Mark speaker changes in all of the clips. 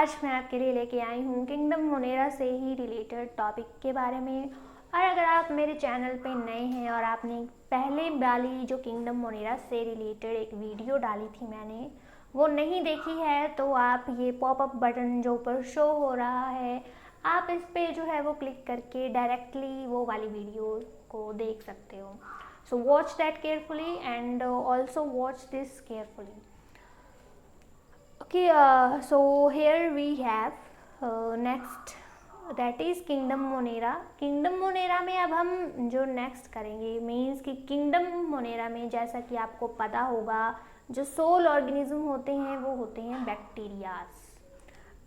Speaker 1: आज मैं आपके लिए लेके आई हूँ किंगडम मोनेरा से ही रिलेटेड टॉपिक के बारे में। और अगर आप मेरे चैनल पे नए हैं और आपने पहले वाली जो किंगडम मोनेरा से रिलेटेड एक वीडियो डाली थी मैंने वो नहीं देखी है, तो आप ये पॉपअप बटन जो ऊपर शो हो रहा है आप इस पे जो है वो क्लिक करके डायरेक्टली वो वाली वीडियो को देख सकते हो। So watch that carefully and also watch this carefully. Okay, so here we have next that is kingdom Monera. Kingdom Monera में अब हम जो नेक्स्ट करेंगे मीन्स कि किंगडम मोनेरा में जैसा कि आपको पता होगा जो सोल ऑर्गेनिज्म होते हैं वो होते हैं बैक्टीरियाज।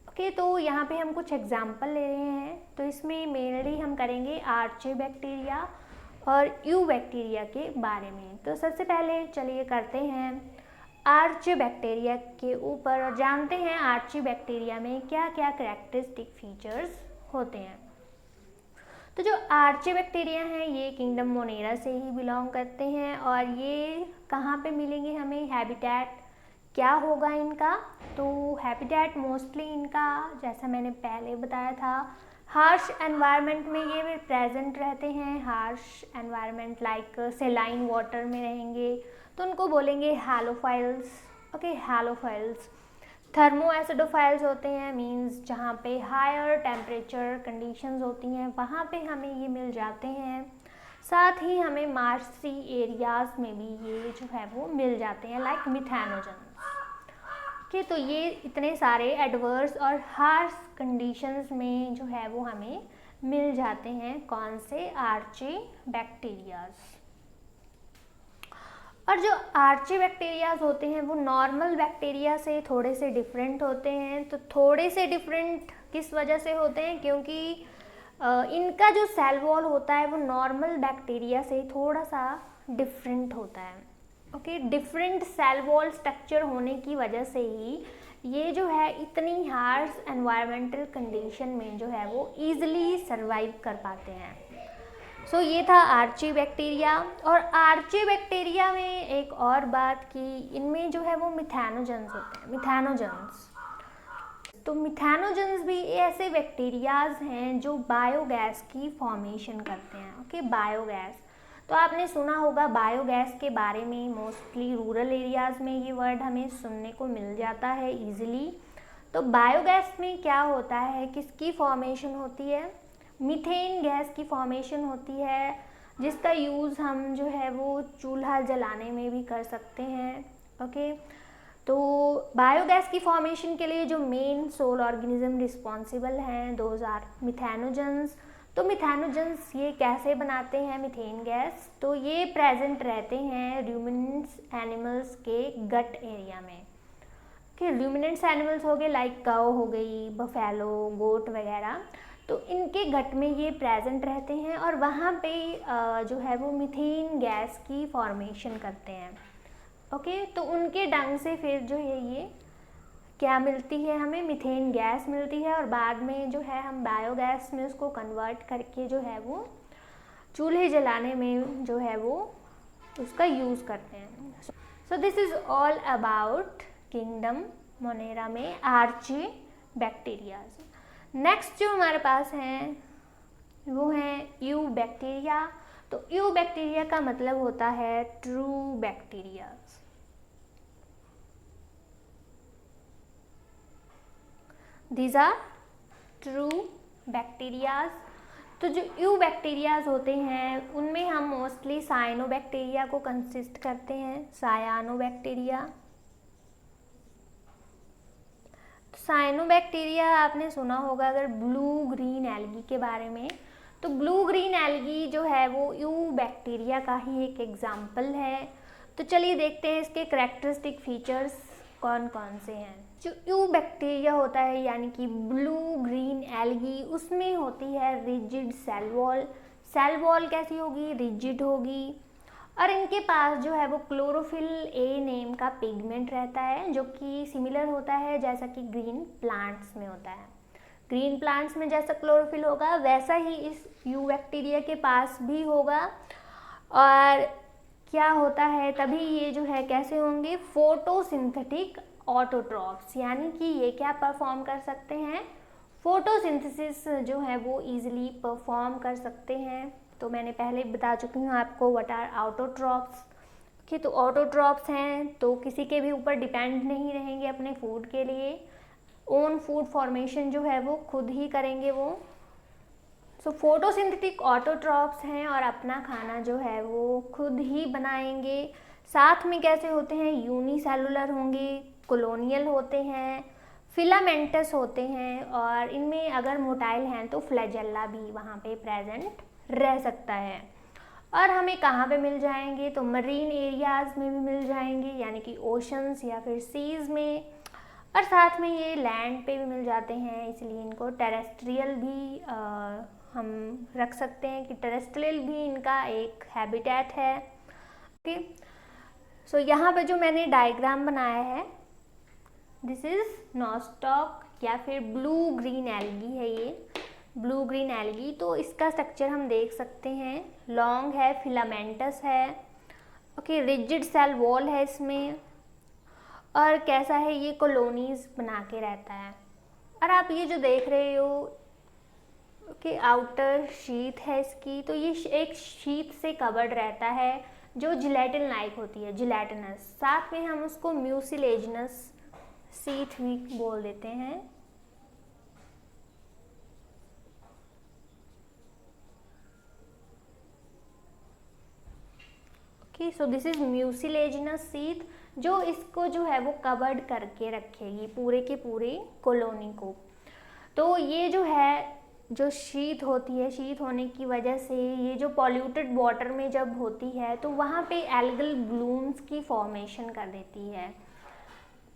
Speaker 1: ओके, तो यहाँ पे हम कुछ एग्जाम्पल ले रहे हैं। तो इसमें मेनली हम करेंगे आर्चे बैक्टीरिया और यू बैक्टीरिया के बारे में। तो सबसे पहले चलिए करते हैं आर्ची बैक्टीरिया के ऊपर और जानते हैं आर्ची बैक्टीरिया में क्या क्या कैरेक्टरिस्टिक फीचर्स होते हैं। तो जो आर्ची बैक्टीरिया हैं ये किंगडम मोनेरा से ही बिलोंग करते हैं और ये कहाँ पे मिलेंगे हमें, हैबिटेट क्या होगा इनका। तो हैबिटेट मोस्टली इनका जैसा मैंने पहले बताया था हार्श एनवायरनमेंट में ये प्रेजेंट रहते हैं। Harsh environment like saline water में रहेंगे तो उनको बोलेंगे हैलोफाइल्स। ओके, हैलोफाइल्स। थर्मो एसिडोफाइल्स होते हैं मींस जहाँ पे हायर टेम्परेचर कंडीशंस होती हैं वहाँ पे हमें ये मिल जाते हैं। साथ ही हमें मार्सी एरियाज में भी ये जो है वो मिल जाते हैं लाइक मिथेनोजन्स। ओके, तो ये इतने सारे एडवर्स और हार्श कंडीशंस में जो है वो हमें मिल जाते हैं कौन से, आर्ची बैक्टीरियाज। और जो आर्ची बैक्टीरियाज होते हैं वो नॉर्मल बैक्टीरिया से थोड़े से डिफरेंट होते हैं। तो थोड़े से डिफरेंट किस वजह से होते हैं, क्योंकि इनका जो सेल वॉल होता है वो नॉर्मल बैक्टीरिया से थोड़ा सा डिफरेंट होता है। Okay, different cell wall structure होने की वजह से ही ये जो है इतनी हार्श एनवायरमेंटल कंडीशन में जो है वो ईजिली सर्वाइव कर पाते हैं। सो ये था आर्ची बैक्टीरिया। और आर्ची बैक्टीरिया में एक और बात कि इनमें जो है वो मिथेनोजन्स होते हैं, मिथेनोजन्स। तो मिथेनोजन्स भी ऐसे बैक्टीरियाज हैं जो बायोगैस की फॉर्मेशन करते हैं। ओके, बायोगैस तो आपने सुना होगा बायोगैस के बारे में। मोस्टली रूरल एरियाज़ में ये वर्ड हमें सुनने को मिल जाता है ईजिली। तो बायोगैस में क्या होता है, किसकी फॉर्मेशन होती है, मीथेन गैस की फॉर्मेशन होती है जिसका यूज़ हम जो है वो चूल्हा जलाने में भी कर सकते हैं। ओके, तो बायोगैस की फॉर्मेशन के लिए जो मेन सोल ऑर्गेनिज्म रिस्पॉन्सिबल हैं दोज आर मिथेनोजन्स। तो मिथेनोजन्स ये कैसे बनाते हैं मीथेन गैस, तो ये प्रेजेंट रहते हैं रूमिनेंट्स एनिमल्स के गट एरिया में। कि रूमिनेंट्स एनिमल्स हो गए लाइक काऊ हो गई, बफेलो, गोट वगैरह, तो इनके गट में ये प्रेजेंट रहते हैं और वहाँ पे जो है वो मीथेन गैस की फॉर्मेशन करते हैं। ओके, तो उनके डंग से फिर जो है ये क्या मिलती है, हमें मीथेन गैस मिलती है और बाद में जो है हम बायोगैस में उसको कन्वर्ट करके जो है वो चूल्हे जलाने में जो है वो उसका यूज़ करते हैं। So this is all about kingdom Monera में आर्ची बैक्टीरियाज। नेक्स्ट जो हमारे पास हैं वो हैं यू बैक्टीरिया। तो यू बैक्टीरिया का मतलब होता है true bacterias. These are true bacterias. तो जो यू बैक्टीरियाज होते हैं उनमें हम मोस्टली साइनोबैक्टीरिया को कंसिस्ट करते हैं, सायानोबैक्टीरिया। साइनोबैक्टीरिया आपने सुना होगा अगर ब्लू ग्रीन एल्गी के बारे में। तो ब्लू ग्रीन एल्गी जो है वो यू बैक्टीरिया का ही एक एग्जाम्पल है। तो चलिए देखते हैं इसके कैरेक्टरिस्टिक फीचर्स कौन कौन से हैं। जो यू बैक्टीरिया होता है यानी कि ब्लू ग्रीन एल्गी, उसमें होती है rigid cell wall. Cell wall कैसी होगी, रिजिड होगी। और इनके पास जो है वो क्लोरोफिल ए नेम का पिगमेंट रहता है जो कि सिमिलर होता है जैसा कि ग्रीन प्लांट्स में होता है। ग्रीन प्लांट्स में जैसा क्लोरोफिल होगा वैसा ही इस यू बैक्टीरिया के पास भी होगा। और क्या होता है तभी ये जो है कैसे होंगे, फोटोसिंथेटिक ऑटोट्रॉप्स, यानी कि ये क्या परफॉर्म कर सकते हैं, फोटोसिंथेसिस जो है वो इजीली परफॉर्म कर सकते हैं। तो मैंने पहले बता चुकी हूँ आपको व्हाट आर ऑटोट्रॉप्स। कि तो ऑटोट्रॉप्स हैं तो किसी के भी ऊपर डिपेंड नहीं रहेंगे अपने फूड के लिए, ओन फूड फॉर्मेशन जो है वो खुद ही करेंगे वो। सो फोटोसिंथेटिक ऑटोट्रॉप्स हैं और अपना खाना जो है वो खुद ही बनाएंगे। साथ में कैसे होते हैं, यूनिसेलुलर होंगे, कॉलोनियल होते हैं, फिलामेंटस होते हैं, और इनमें अगर मोटाइल हैं तो फ्लैजेला भी वहाँ पे प्रेजेंट रह सकता है। और हमें कहाँ पे मिल जाएंगे, तो मरीन एरियाज़ में भी मिल जाएंगे, यानी कि ओशंस या फिर सीज़ में, और साथ में ये लैंड पे भी मिल जाते हैं, इसलिए इनको टेरेस्ट्रियल भी हम रख सकते हैं कि टेरेस्ट्रियल भी इनका एक हैबिटेट है। ओके, सो यहाँ पे जो मैंने डायग्राम बनाया है, दिस इज नॉस्टॉक या फिर ब्लू ग्रीन एल्गी है, ये ब्लू ग्रीन एल्गी। तो इसका स्ट्रक्चर हम देख सकते हैं, लॉन्ग है, फिलामेंटस है, ओके, रिजिड सेल वॉल है इसमें, और कैसा है, ये कॉलोनीज बना के रहता है। और आप ये जो देख रहे हो कि आउटर शीथ है इसकी, तो ये एक शीथ से कवर्ड रहता है जो जिलेटिन लाइक होती है, जिलेटिनस। साथ में हम उसको म्यूसिलेजिनस शीथ भी बोल देते हैं। Okay, so this is mucilaginous sheath, जो इसको जो है वो कवर्ड करके रखेगी पूरे के पूरे कॉलोनी को। तो ये जो है, जो शीत होती है, शीत होने की वजह से ये जो पॉल्यूटेड वाटर में जब होती है तो वहाँ पे एल्गल ब्लूम्स की फॉर्मेशन कर देती है।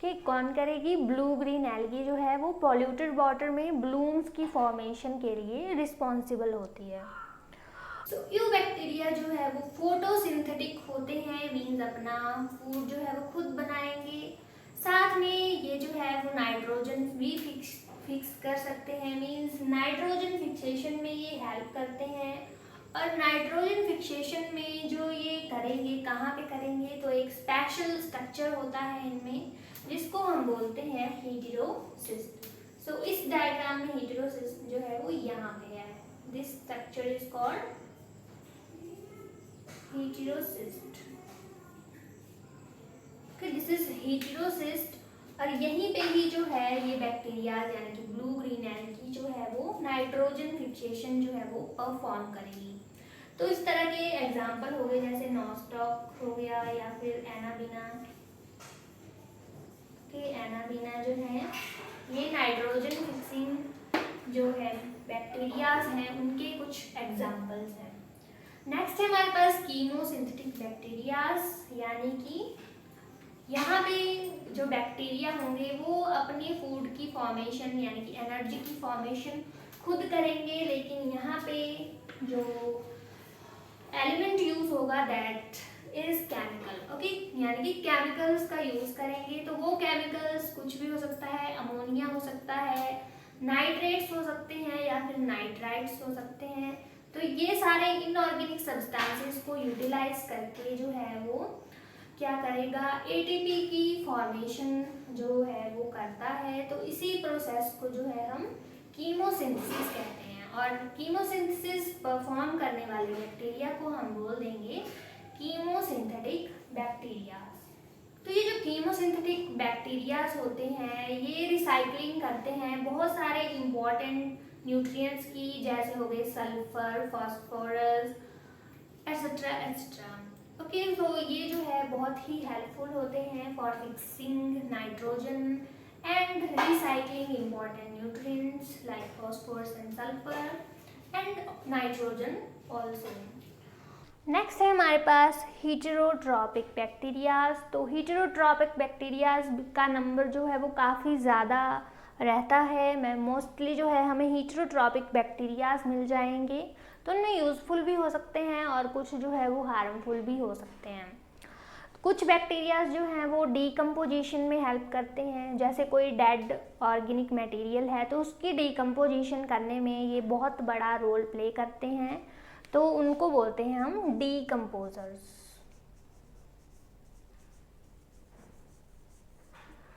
Speaker 1: कि कौन करेगी, ब्लू ग्रीन एल्गी जो है वो पॉल्यूटेड वाटर में ब्लूम्स की फॉर्मेशन के लिए रिस्पॉन्सिबल होती है। तो यू बैक्टीरिया जो है वो फोटोसिंथेटिक होते हैं, मीन्स अपना फूड जो है वो खुद बनाएंगे। साथ में ये जो है वो नाइट्रोजन भी फिक्स कर सकते हैं, मीन्स नाइट्रोजन फिक्सेशन में ये हेल्प करते हैं। और नाइट्रोजन फिक्सेशन में जो ये करेंगे, कहाँ पे करेंगे, तो एक स्पेशल स्ट्रक्चर होता है इनमें जिसको हम बोलते हैं हीटेरोसिस्ट। सो इस डायग्राम में हीटेरोसिस्ट जो है वो यहाँ पे है, this structure is called heterocyst. This is heterocyst, और यहीं पे ही जो है ये बैक्टीरिया यानी कि ब्लू ग्रीन एल्गी जो है वो नाइट्रोजन फिक्सेशन जो है वो परफॉर्म करेगी। तो इस तरह के एग्जांपल हो गए, जैसे नॉस्टॉक हो गया या फिर एनाबीना। एनाबीना जो है ये नाइट्रोजन फिक्सिंग जो है बैक्टीरियाज हैं उनके कुछ एग्जांपल्स हैं। नेक्स्ट है हमारे पास कीमोसिंथेटिक बैक्टीरियाज, यानी कि यहाँ पे जो बैक्टीरिया होंगे वो अपनी फूड की फॉर्मेशन यानी कि एनर्जी की फॉर्मेशन खुद करेंगे, लेकिन यहाँ पे जो एलिमेंट यूज होगा दैट इज केमिकल। ओके, यानी कि केमिकल्स का यूज करेंगे। तो वो केमिकल्स कुछ भी हो सकता है, अमोनिया हो सकता है, नाइट्रेट्स हो सकते हैं या फिर नाइट्राइट्स हो सकते हैं। तो ये सारे इनऑर्गेनिक सब्सटेंसेस को यूटिलाइज करके जो है वो क्या करेगा, एटीपी की फॉर्मेशन जो है वो करता है। तो इसी प्रोसेस को जो है हम कीमोसिंथेसिस कहते हैं, और कीमोसिंथेसिस परफॉर्म करने वाले बैक्टीरिया को हम बोल देंगे कीमोसिंथेटिक बैक्टीरियाज। तो ये जो कीमोसिंथेटिक बैक्टीरियाज होते हैं ये रिसाइकलिंग करते हैं बहुत सारे इंपॉर्टेंट न्यूट्रिएंट्स की, जैसे हो गए sulphur, phosphorus etcetera etcetera. Okay, तो ये जो है बहुत ही हेल्पफुल होते हैं for fixing nitrogen and recycling important nutrients like phosphorus and sulphur and nitrogen also. Next है हमारे पास हीटेरोट्रॉपिक बैक्टीरियाज। तो हीटेरोट्रॉपिक बैक्टीरियाज का नंबर जो है वो काफ़ी ज़्यादा रहता है। मैं मोस्टली जो है हमें हीटेरोट्रॉपिक बैक्टीरियाज मिल जाएंगे, तो उनमें यूज़फुल भी हो सकते हैं और कुछ जो है वो हार्मफुल भी हो सकते हैं। कुछ बैक्टीरियाज जो हैं वो डीकम्पोजिशन में हेल्प करते हैं, जैसे कोई डेड ऑर्गेनिक मटेरियल है तो उसकी डीकम्पोजिशन करने में ये बहुत बड़ा रोल प्ले करते हैं, तो उनको बोलते हैं हम डीकम्पोजर्स।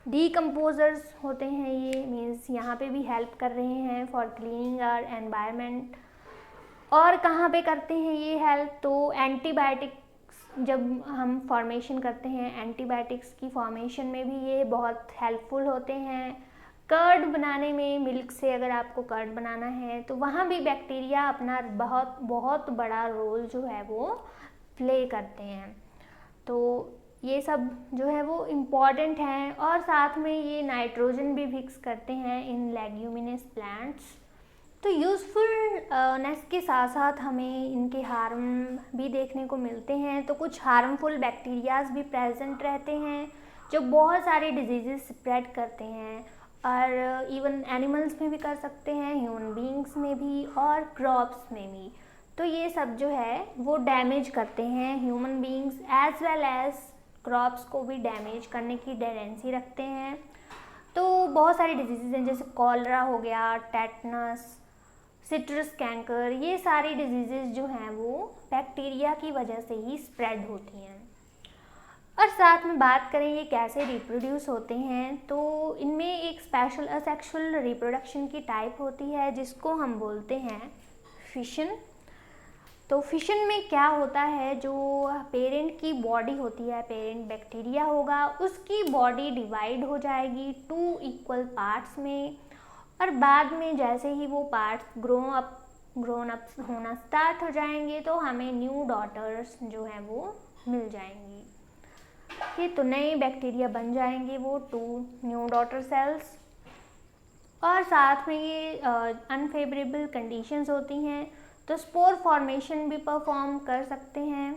Speaker 1: डीकम्पोजर्स होते हैं, ये मीन्स यहाँ पे भी हेल्प कर रहे हैं फॉर क्लीनिंग आवर एनवायरनमेंट। और कहाँ पे करते हैं ये हेल्प, तो एंटीबायोटिक्स जब हम फॉर्मेशन करते हैं, एंटीबायोटिक्स की फॉर्मेशन में भी ये बहुत हेल्पफुल होते हैं। कर्ड बनाने में, मिल्क से अगर आपको कर्ड बनाना है तो वहाँ भी बैक्टीरिया अपना बहुत बहुत बड़ा रोल जो है वो प्ले करते हैं। तो ये सब जो है वो इम्पॉर्टेंट हैं। और साथ में ये नाइट्रोजन भी फिक्स करते हैं इन लेग्यूमिनस प्लांट्स। तो यूज़फुलनेस के साथ साथ हमें इनके हार्म भी देखने को मिलते हैं। तो कुछ हार्मफुल बैक्टीरियाज भी प्रेजेंट रहते हैं जो बहुत सारे डिजीज़ स्प्रेड करते हैं, और इवन एनिमल्स में भी कर सकते हैं, ह्यूमन बींग्स में भी और क्रॉप्स में भी। तो ये सब जो है वो डैमेज करते हैं human beings as well as crops को भी डैमेज करने की टेंडेंसी रखते हैं। तो बहुत सारी डिजीज़ हैं जैसे कॉलरा हो गया, टेटनस, सिट्रस कैंकर, ये सारी डिजीज़ जो हैं वो बैक्टीरिया की वजह से ही स्प्रेड होती हैं। और साथ में बात करें ये कैसे रिप्रोड्यूस होते हैं, तो इनमें एक स्पेशल असेक्सुअल रिप्रोडक्शन की टाइप होती है जिसको हम बोलते हैं फिशन। तो फिशन में क्या होता है, जो पेरेंट की बॉडी होती है, पेरेंट बैक्टीरिया होगा, उसकी बॉडी डिवाइड हो जाएगी 2 इक्वल पार्ट्स में। और बाद में जैसे ही वो पार्ट्स ग्रोन अप होना स्टार्ट हो जाएंगे तो हमें न्यू डॉटर्स जो हैं वो मिल जाएंगी। ये तो नए बैक्टीरिया बन जाएंगे वो 2 न्यू डॉटर सेल्स। और साथ में ये अनफेवरेबल कंडीशंस होती हैं तो स्पोर फॉर्मेशन भी परफॉर्म कर सकते हैं।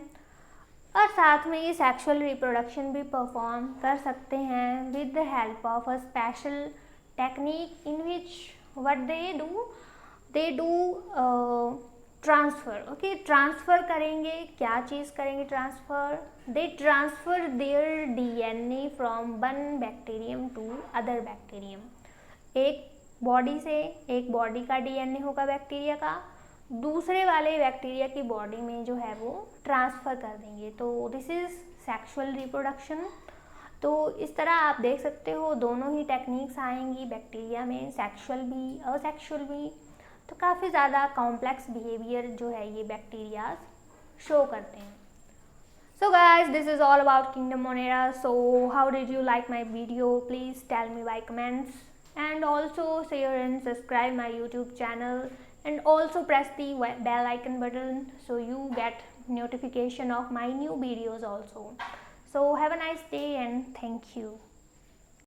Speaker 1: और साथ में ये सेक्सुअल रिप्रोडक्शन भी परफॉर्म कर सकते हैं with the help of a special technique in which what they do transfer. Okay, transfer करेंगे, क्या चीज़ करेंगे transfer, they transfer their DNA from one bacterium to other bacterium. एक बॉडी से, एक बॉडी का डीएनए होगा बैक्टीरिया का, दूसरे वाले बैक्टीरिया की बॉडी में जो है वो ट्रांसफ़र कर देंगे। तो दिस इज़ सेक्सुअल रिप्रोडक्शन। तो इस तरह आप देख सकते हो दोनों ही टेक्निक्स आएंगी बैक्टीरिया में, सेक्सुअल भी असेक्सुअल भी। तो काफ़ी ज़्यादा कॉम्प्लेक्स बिहेवियर जो है ये बैक्टीरियाज शो करते हैं। So guys, this is all about Kingdom Monera. So how did you like my video? Please tell me by comments, and also share and subscribe my YouTube channel, and also press the bell icon button so you get notification of my new videos also. So have a nice day and thank you.